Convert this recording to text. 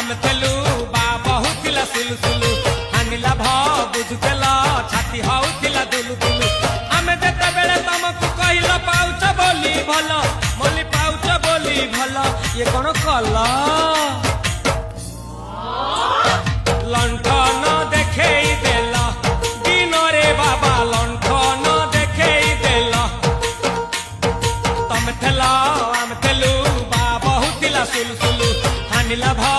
हम थेलु बा बहुतिला सुलुसुलु हानिला भ बुझुतेला छाती हउतिला दुलु दुलु आमे जेते बेले तमकु कहिला पाउच बोली भलो मोली पाउच बोली भलो ये कोन कला लंठन देखेई देला दिनो रे बाबा लंठन देखेई देला तम थेला हम थेलु बा बहुतिला सुलुसुलु हानिला भ